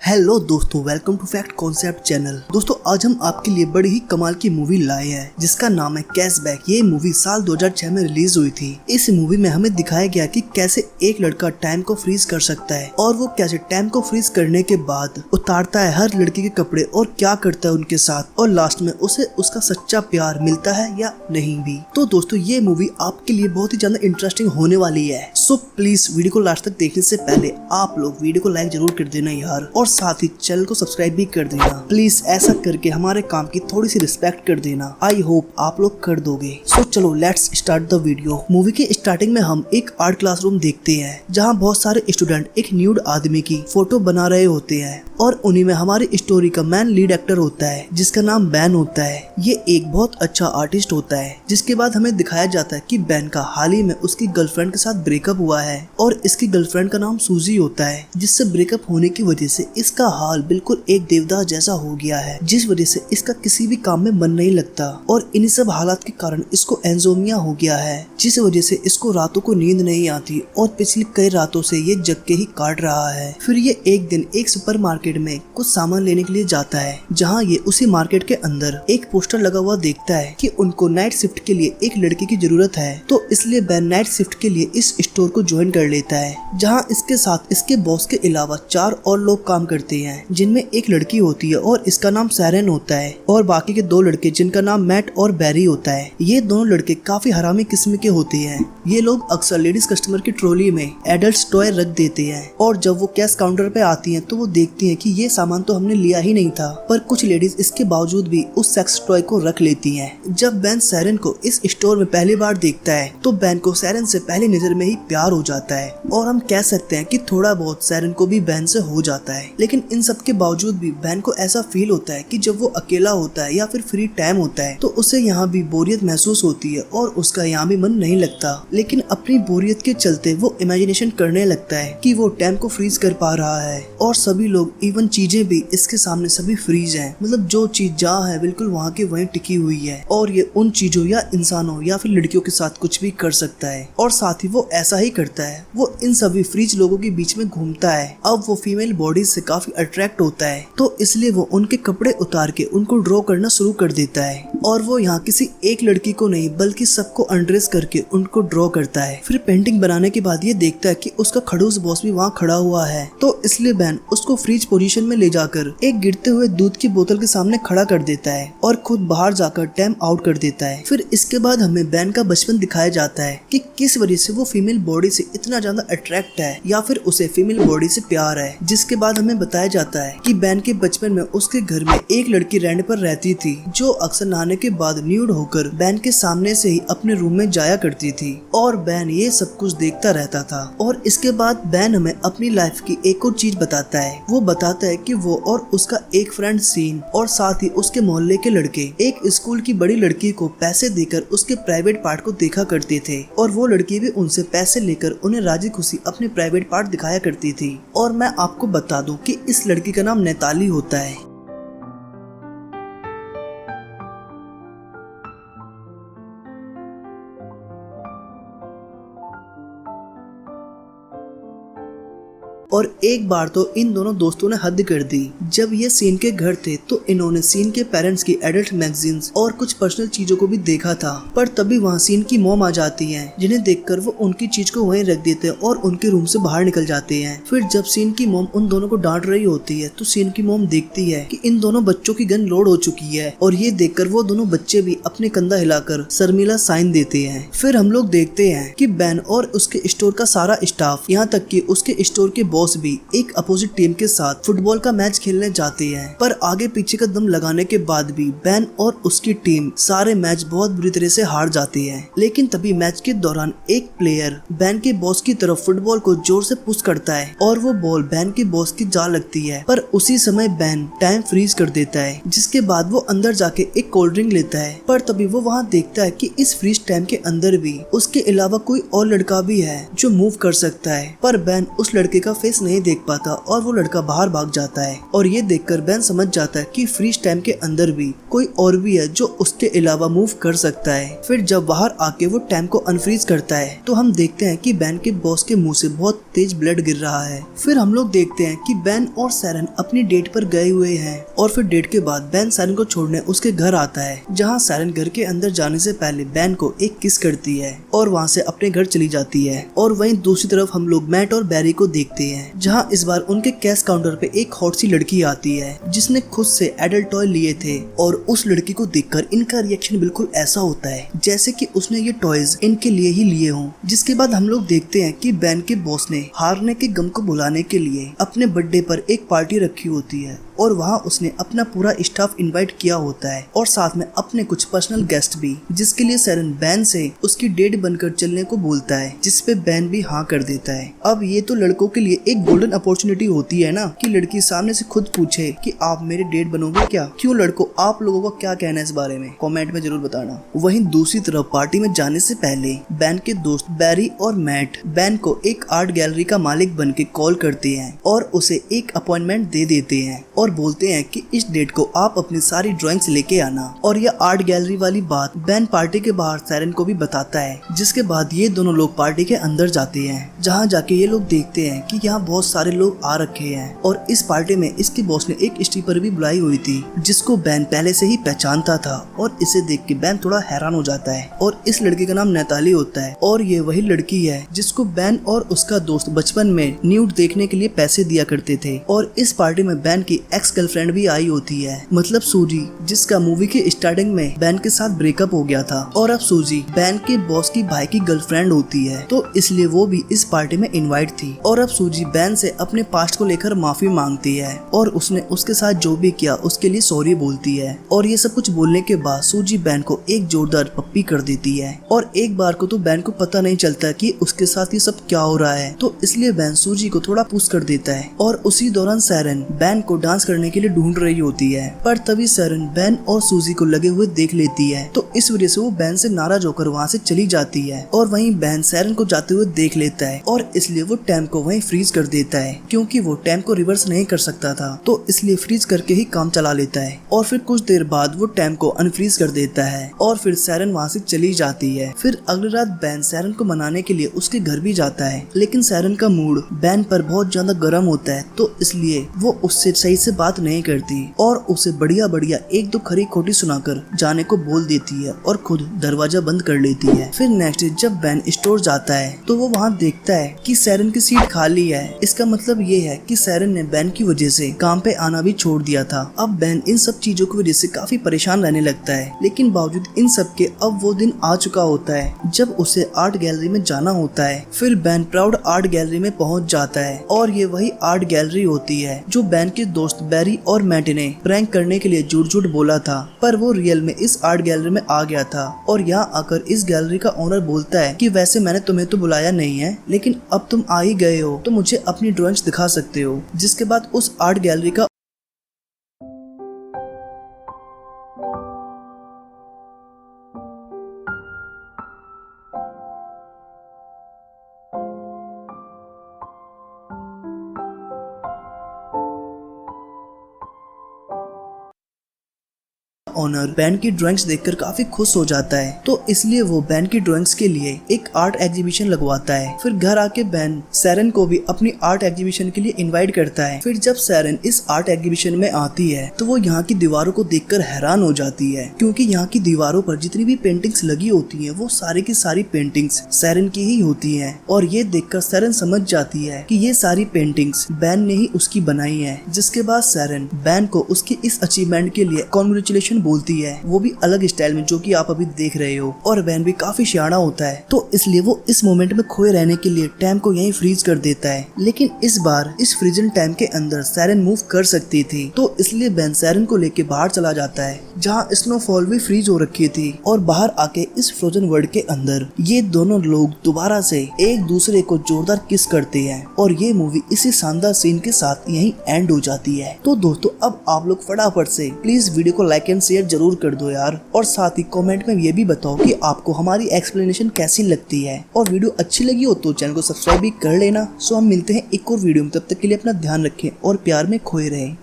Hello दोस्तों, welcome to fact concept channel. दोस्तों आज हम आपके लिए बड़ी ही कमाल की मूवी लाए हैं जिसका नाम है कैशबैक। ये मूवी साल 2006 में रिलीज हुई थी। इस मूवी में हमें दिखाया गया कि कैसे एक लड़का टाइम को फ्रीज कर सकता है और वो कैसे टाइम को फ्रीज करने के बाद उतारता है हर लड़की के कपड़े और क्या करता है उनके साथ, और लास्ट में उसे उसका सच्चा प्यार मिलता है या नहीं भी। तो दोस्तों ये मूवी आपके लिए बहुत ही ज्यादा इंटरेस्टिंग होने वाली है। सो प्लीज वीडियो को लास्ट तक देखने से पहले आप लोग वीडियो को लाइक जरूर कर देना यार, और साथ ही चैनल को सब्सक्राइब भी कर देना प्लीज। ऐसा करके हमारे काम की थोड़ी सी रिस्पेक्ट कर देना। आई होप आप लोग कर दोगे। सो चलो let's start the video. Movie के स्टार्टिंग में हम एक आर्ट क्लासरूम देखते हैं जहाँ बहुत सारे स्टूडेंट एक न्यूड आदमी की फोटो बना रहे होते हैं, और उन्हीं में हमारी स्टोरी का मैन लीड एक्टर होता है जिसका नाम बैन होता है। ये एक बहुत अच्छा आर्टिस्ट होता है। जिसके बाद हमें दिखाया जाता है कि बैन का हाल ही में उसकी गर्लफ्रेंड के साथ ब्रेकअप हुआ है, और इसकी गर्लफ्रेंड का नाम सूजी होता है, जिससे ब्रेकअप होने की वजह से इसका हाल बिल्कुल एक देवदास जैसा हो गया है, जिस वजह से इसका किसी भी काम में मन नहीं लगता, और इन्हीं सब हालात के कारण इसको एंजोमिया हो गया है, जिस वजह से इसको रातों को नींद नहीं आती और पिछली कई रातों से ये जग के ही काट रहा है। फिर ये एक दिन एक सुपर मार्केट में कुछ सामान लेने के लिए जाता है, जहाँ ये उसी मार्केट के अंदर एक पोस्टर लगा हुआ देखता है कि उनको नाइट शिफ्ट के लिए एक लड़की की जरूरत है। तो इसलिए बैन नाइट शिफ्ट के लिए इस स्टोर को ज्वाइन कर लेता है, जहाँ इसके साथ इसके बॉस के अलावा 4 और लोग काम करते हैं, जिनमें एक लड़की होती है और इसका नाम सैरन होता है, और बाकी के 2 लड़के जिनका नाम मैट और बैरी होता है। ये दोनों लड़के काफी हरामी किस्म के होते हैं। ये लोग अक्सर लेडीज कस्टमर की ट्रॉली में एडल्ट टॉय रख देते हैं, और जब वो कैश काउंटर पे आती हैं तो वो देखती हैं कि ये सामान तो हमने लिया ही नहीं था, पर कुछ लेडीज इसके बावजूद भी उस सेक्स टॉय को रख लेती हैं। जब बैन सैरन को इस स्टोर में पहली बार देखता है तो बैन को सैरन से पहली नजर में ही प्यार हो जाता है, और हम कह सकते हैं कि थोड़ा बहुत सैरन को भी बैन से हो जाता है। लेकिन इन सब के बावजूद भी बैन को ऐसा फील होता है कि जब वो अकेला होता है या फिर फ्री टाइम होता है तो उसे यहाँ भी बोरियत महसूस होती है, और उसका यहाँ भी मन नहीं लगता। लेकिन अपनी बोरियत के चलते वो इमेजिनेशन करने लगता है कि वो टाइम को फ्रीज कर पा रहा है, और सभी लोग इवन चीजें भी इसके सामने सभी फ्रीज हैं। मतलब जो चीज जहाँ है बिल्कुल वहाँ की वहीं टिकी हुई है, और ये उन चीजों या इंसानों या फिर लड़कियों के साथ कुछ भी कर सकता है, और साथ ही वो ऐसा ही करता है। वो इन सभी फ्रीज लोगों के बीच में घूमता है। अब वो फीमेल बॉडी से काफी अट्रैक्ट होता है, तो इसलिए वो उनके कपड़े उतार के उनको ड्रॉ करना शुरू कर देता है, और वो यहाँ किसी एक लड़की को नहीं बल्कि सबको अनड्रेस करके उनको ड्रॉ करता है। फिर पेंटिंग बनाने के बाद ये देखता है कि उसका खड़ूस बॉस भी वहाँ खड़ा हुआ है, तो इसलिए बैन उसको फ्रीज पोजीशन में ले जाकर एक गिरते हुए दूध की बोतल के सामने खड़ा कर देता है, और खुद बाहर जाकर टाइम आउट कर देता है। फिर इसके बाद हमें बैन का बचपन दिखाया जाता है कि किस वजह से वो फीमेल बॉडी से इतना ज्यादा अट्रैक्ट है, या फिर उसे फीमेल बॉडी से प्यार है। जिसके बाद हमें बताया जाता है कि बैन के बचपन में उसके घर में एक लड़की रेंट पर रहती थी, जो अक्सर नहाने के बाद न्यूड होकर बैन के सामने से ही अपने रूम में जाया करती थी, और बैन ये सब कुछ देखता रहता था। और इसके बाद बैन हमें अपनी लाइफ की एक और चीज बताता है। वो बताता है कि वो और उसका एक फ्रेंड सीन और साथ ही उसके मोहल्ले के लड़के एक स्कूल की बड़ी लड़की को पैसे देकर उसके प्राइवेट पार्ट को देखा करते थे, और वो लड़की भी उनसे पैसे लेकर उन्हें राजी खुशी अपने प्राइवेट पार्ट दिखाया करती थी। और मैं आपको बता दूं कि इस लड़की का नाम नैताली होता है। और एक बार तो इन दोनों दोस्तों ने हद कर दी। जब ये सीन के घर थे तो इन्होंने सीन के पेरेंट्स की एडल्ट मैगजीन्स और कुछ पर्सनल चीजों को भी देखा था, पर तभी वहाँ सीन की मॉम आ जाती हैं, जिन्हें देखकर वो उनकी चीज को वहीं रख देते हैं और उनके रूम से बाहर निकल जाते हैं। फिर जब सीन की मॉम उन दोनों को डांट रही होती है तो सीन की मॉम देखती है कि इन दोनों बच्चों की गन लोड हो चुकी है, और ये देखकर वो दोनों बच्चे भी अपने कंधा हिलाकर शर्मिला साइन देते हैं। फिर हम लोग देखते हैं कि बैन और उसके स्टोर का सारा स्टाफ, यहाँ तक कि उसके स्टोर के बॉस भी एक अपोजिट टीम के साथ फुटबॉल का मैच खेलने जाते हैं, पर आगे पीछे का दम लगाने के बाद भी बैन और उसकी टीम सारे मैच बहुत बुरी तरह से हार जाती है। लेकिन तभी मैच के दौरान एक प्लेयर बैन के बॉस की तरफ फुटबॉल को जोर से पुश करता है, और वो बॉल बैन के बॉस की जा लगती है, पर उसी समय बैन टाइम फ्रीज कर देता है। जिसके बाद वो अंदर जाके एक कोल्ड ड्रिंक लेता है, पर तभी वो वहाँ देखता है कि इस फ्रीज टाइम के अंदर भी उसके अलावा कोई और लड़का भी है जो मूव कर सकता है, पर बैन उस लड़के का फेस नहीं देख पाता और वो लड़का बाहर भाग जाता है। और ये देखकर बैन समझ जाता है कि फ्रीज टाइम के अंदर भी कोई और भी है जो उसके अलावा मूव कर सकता है। फिर जब बाहर आके वो टाइम को अनफ्रीज करता है तो हम देखते हैं कि बैन के बॉस के मुंह से बहुत तेज ब्लड गिर रहा है। फिर हम लोग देखते हैं कि बेन और सैरन अपनी डेट पर गए हुए हैं और फिर डेट के बाद बेन सैरन को छोड़ने उसके घर आता है, जहाँ सैरन घर के अंदर जाने से पहले बेन को एक किस करती है और वहाँ से अपने घर चली जाती है। और वहीं दूसरी तरफ हम लोग मैट और बैरी को देखते हैं, जहाँ इस बार उनके कैश काउंटर पे एक हॉट सी लड़की आती है जिसने खुद से एडल्ट टॉय लिए थे और उस लड़की को देखकर इनका रिएक्शन बिल्कुल ऐसा होता है जैसे कि उसने ये टॉयज इनके लिए ही लिए हों। जिसके बाद हम लोग देखते हैं कि बेन के बॉस ने हारने के गम को भुलाने के लिए अपने बर्थडे पर एक पार्टी रखी होती है और वहाँ उसने अपना पूरा स्टाफ इनवाइट किया होता है और साथ में अपने कुछ पर्सनल गेस्ट भी, जिसके लिए सैरन बेन से उसकी डेट बनकर चलने को बोलता है, जिसपे बेन भी हाँ कर देता है। अब ये तो लड़कों के लिए एक गोल्डन अपॉर्चुनिटी होती है ना कि लड़की सामने से खुद पूछे कि आप मेरे डेट बनोगे क्या। क्यों लड़कों, आप लोगों को क्या कहना है इस बारे में, कमेंट में जरूर बताना। वहीं दूसरी तरफ पार्टी में जाने से पहले बेन के दोस्त बैरी और मैट बेन को एक आर्ट गैलरी का मालिक बन के कॉल करते हैं और उसे एक अपॉइंटमेंट दे देते हैं और बोलते हैं कि इस डेट को आप अपनी सारी ड्राइंग्स लेके आना। और यह आर्ट गैलरी वाली बात बेन पार्टी के बाहर सैरन को भी बताता है, जिसके बाद ये दोनों लोग पार्टी के अंदर जाते हैं, जहाँ जाके ये लोग देखते हैं कि यहाँ बहुत सारे लोग आ रखे हैं और इस पार्टी में इसके बॉस ने एक स्ट्रिपर भी बुलाई हुई थी जिसको बेन पहले से ही पहचानता था। और इसे देख के बेन थोड़ा हैरान हो जाता है और इस लड़की का नाम नैताली होता है और ये वही लड़की है जिसको बेन और उसका दोस्त बचपन में न्यूड देखने के लिए पैसे दिया करते थे। और इस पार्टी में बेन की एक्स गर्लफ्रेंड भी आई होती है, मतलब सूजी, जिसका मूवी के स्टार्टिंग में बेन के साथ ब्रेकअप हो गया था और अब सूजी बेन के बॉस की भाई की गर्लफ्रेंड होती है, तो इसलिए वो भी इस पार्टी में इनवाइट थी। और अब सूजी बेन से अपने पास्ट को लेकर माफी मांगती है और उसने उसके साथ जो भी किया उसके लिए सॉरी बोलती है। और ये सब कुछ बोलने के बाद सूजी बेन को एक जोरदार पप्पी कर देती है और एक बार को तो बेन को पता नहीं चलता कि उसके साथ ये सब क्या हो रहा है, तो इसलिए बेन सूजी को थोड़ा पुश कर देता है। और उसी दौरान सैरन बेन को डांस करने के लिए ढूंढ रही होती है, पर तभी सैरन बेन और सूजी को लगे हुए देख लेती है, तो इस वजह से वो बेन से नाराज होकर वहाँ से चली जाती है। और वहीं बेन सैरन को जाते हुए देख लेता है और इसलिए वो टाइम को वहीं फ्रीज कर देता है, क्योंकि वो टाइम को रिवर्स नहीं कर सकता था, तो इसलिए फ्रीज करके ही काम चला लेता है। और फिर कुछ देर बाद वो टाइम को अनफ्रीज कर देता है और फिर सैरन वहाँ से चली जाती है। फिर अगली रात बेन सैरन को मनाने के लिए उसके घर भी जाता है, लेकिन सैरन का मूड बेन पर बहुत ज्यादा गर्म होता है, तो इसलिए वो उससे सही से बात नहीं करती और उसे बढ़िया बढ़िया एक दो खरी खोटी सुनाकर जाने को बोल देती है और खुद दरवाजा बंद कर लेती है। फिर नेक्स्ट डे जब बेन स्टोर जाता है तो वो वहाँ देखता है कि सैरन की सीट खाली है। इसका मतलब ये है कि सैरन ने बेन की वजह से काम पे आना भी छोड़ दिया था। अब बेन इन सब चीजों की वजह से काफी परेशान रहने लगता है, लेकिन बावजूद इन सब के अब वो दिन आ चुका होता है जब उसे आर्ट गैलरी में जाना होता है। फिर बेन प्राउड आर्ट गैलरी में पहुंच जाता है और ये वही आर्ट गैलरी होती है जो बेन के दोस्त बैरी और मैट ने प्रैंक करने के लिए झूठ झूठ बोला था, पर वो रियल में इस आर्ट गैलरी में आ गया था। और यहाँ आकर इस गैलरी का ओनर बोलता है कि वैसे मैंने तुम्हें तो बुलाया नहीं है, लेकिन अब तुम आ ही गए हो तो मुझे अपनी ड्राइंग्स दिखा सकते हो। जिसके बाद उस आर्ट गैलरी का ऑनर बेन की ड्राइंग्स देखकर काफी खुश हो जाता है, तो इसलिए वो बेन की ड्राइंग्स के लिए एक आर्ट एग्जीबिशन लगवाता है। फिर घर आके बेन सैरन को भी अपनी आर्ट एग्जीबिशन के लिए इनवाइट करता है। फिर जब सैरन इस आर्ट एग्जीबिशन में आती है तो वो यहाँ की दीवारों को देखकर हैरान हो जाती है, क्योंकि यहाँ की दीवारों पर जितनी भी पेंटिंग्स लगी होती हैं वो सारी की सारी पेंटिंग्स सैरन की ही होती हैं। और ये देखकर सैरन समझ जाती है कि ये सारी पेंटिंग्स बेन ने ही उसकी बनाई है। जिसके बाद सैरन बेन को उसकी इस अचीवमेंट के लिए कॉन्ग्रेचुलेशन बोलती है, वो भी अलग स्टाइल में जो कि आप अभी देख रहे हो। और बेन भी काफी सियाना होता है, तो इसलिए वो इस मोमेंट में खोए रहने के लिए टाइम को यहीं फ्रीज कर देता है। लेकिन इस बार इस फ्रीजन टाइम के अंदर सैरन मूव कर सकती थी, तो इसलिए बेन सैरन को लेके बाहर चला जाता है जहाँ स्नोफॉल भी फ्रीज हो रखी थी। और बाहर आके इस फ्रोजन वर्ल्ड के अंदर ये दोनों लोग दोबारा से एक दूसरे को जोरदार किस करते हैं और ये मूवी इसी शानदार सीन के साथ यहीं एंड हो जाती है। तो दोस्तों अब आप लोग फटाफट से प्लीज वीडियो को लाइक एंड शेयर जरूर कर दो यार, और साथ ही कमेंट में ये भी बताओ कि आपको हमारी एक्सप्लेनेशन कैसी लगती है। और वीडियो अच्छी लगी हो तो चैनल को सब्सक्राइब भी कर लेना। सो हम मिलते हैं एक और वीडियो में, तब तक के लिए अपना ध्यान रखें और प्यार में खोए रहें।